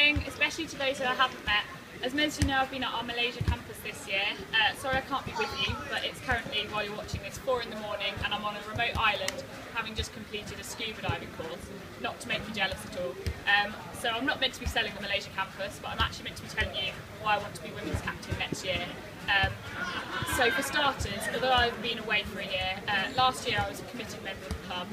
Fling, especially to those who I haven't met. As most of you know, I've been at our Malaysia campus this year. Sorry I can't be with you, but it's currently, while you're watching this, 4 in the morning and I'm on a remote island having just completed a scuba diving course. Not to make you jealous at all. So I'm not meant to be selling the Malaysia campus, but I'm actually meant to be telling you why I want to be women's captain next year. So for starters, although I've been away for a year, last year I was a committed member of the club.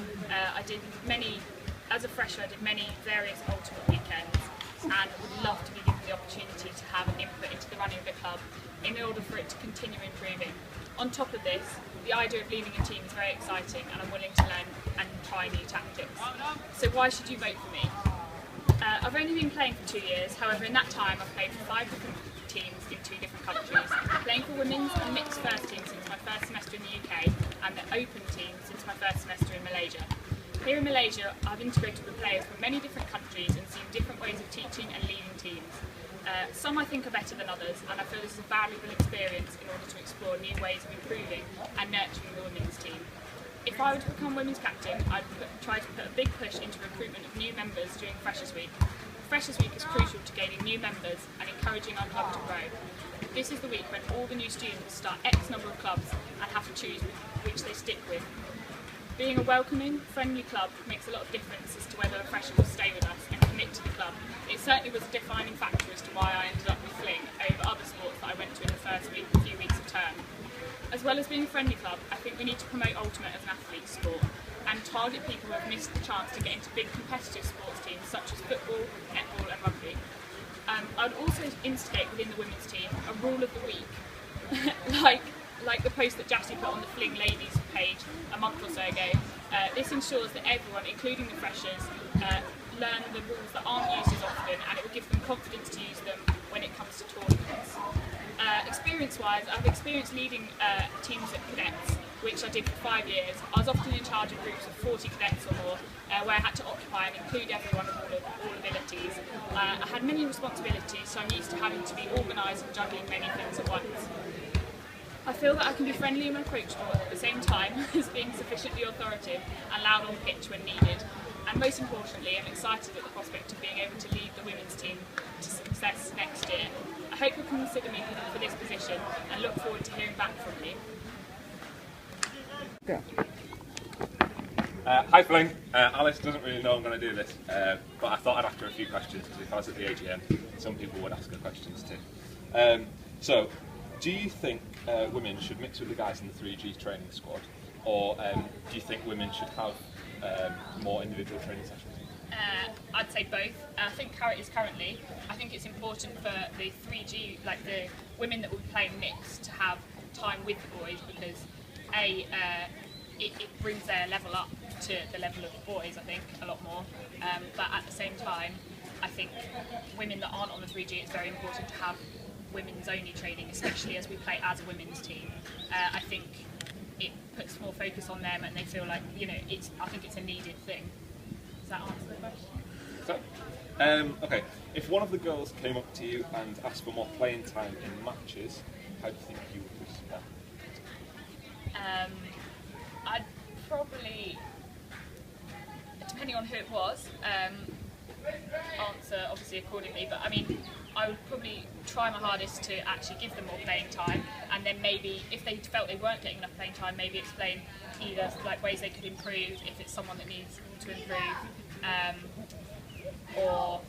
As a fresher, I did many various ultimate weekends and would love to be given the opportunity to have an input into the running of the club in order for it to continue improving. On top of this, the idea of leading a team is very exciting and I'm willing to learn and try new tactics. So why should you vote for me? I've only been playing for 2 years, however in that time I've played for 5 different teams in 2 different countries, playing for women's and mixed first team since my first semester in the UK and the open team since my first semester in Malaysia. Here in Malaysia, I've integrated with players from many different countries and seen different ways of teaching and leading teams. Some I think are better than others, and I feel this is a valuable experience in order to explore new ways of improving and nurturing the women's team. If I were to become women's captain, I'd try to put a big push into recruitment of new members during Freshers Week. Freshers Week is crucial to gaining new members and encouraging our club to grow. This is the week when all the new students start X number of clubs and have to choose which they stick with. Being a welcoming, friendly club makes a lot of difference as to whether a fresher will stay with us and commit to the club. It certainly was a defining factor as to why I ended up with Fling over other sports that I went to in the first few weeks of term. As well as being a friendly club, I think we need to promote Ultimate as an athlete sport and target people who have missed the chance to get into big competitive sports teams such as football, netball and rugby. I would also instigate within the women's team a rule of the week, like the post that Jassy put on the Fling ladies page a month or so ago. This ensures that everyone, including the freshers, learn the rules that aren't used as often, and it will give them confidence to use them when it comes to tournaments. Experience-wise, I've experienced leading teams at cadets, which I did for 5 years. I was often in charge of groups of 40 cadets or more, where I had to occupy and include everyone of all abilities. I had many responsibilities, so I'm used to having to be organised and juggling many things at once. I feel that I can be friendly and approachable at the same time as being sufficiently authoritative and loud on pitch when needed. And most importantly, I'm excited at the prospect of being able to lead the women's team to success next year. I hope you'll consider me for this position and look forward to hearing back from you. Yeah. Hi Fling, Alice doesn't really know I'm going to do this, but I thought I'd ask her a few questions because if I was at the AGM, some people would ask her questions too. So, do you think women should mix with the guys in the 3G training squad, or do you think women should have more individual training sessions? I'd say both. I think how it is currently, I think it's important for the 3G, like the women that will be playing mixed, to have time with the boys because it brings their level up to the level of the boys, I think, a lot more. But at the same time, I think women that aren't on the 3G, it's very important to have women's only training, especially as we play as a women's team. I think it puts more focus on them and they feel like, you know, I think it's a needed thing. Does that answer the question? Okay, if one of the girls came up to you and asked for more playing time in matches, how do you think you would respond? I'd probably, depending on who it was, answer obviously accordingly, but I mean, I would probably try my hardest to actually give them more playing time, and then maybe if they felt they weren't getting enough playing time, maybe explain either like ways they could improve if it's someone that needs to improve, or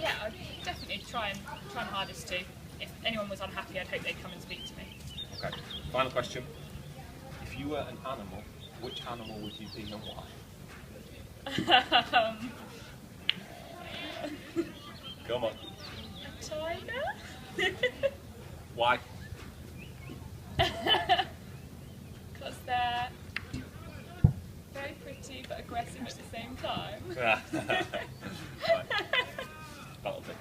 yeah, I'd definitely try my hardest to. If anyone was unhappy, I'd hope they'd come and speak to me. Okay, final question. If you were an animal, which animal would you be and why? Come on. Tiger? Why? Because they're very pretty but aggressive at the same time. Right. That'll do.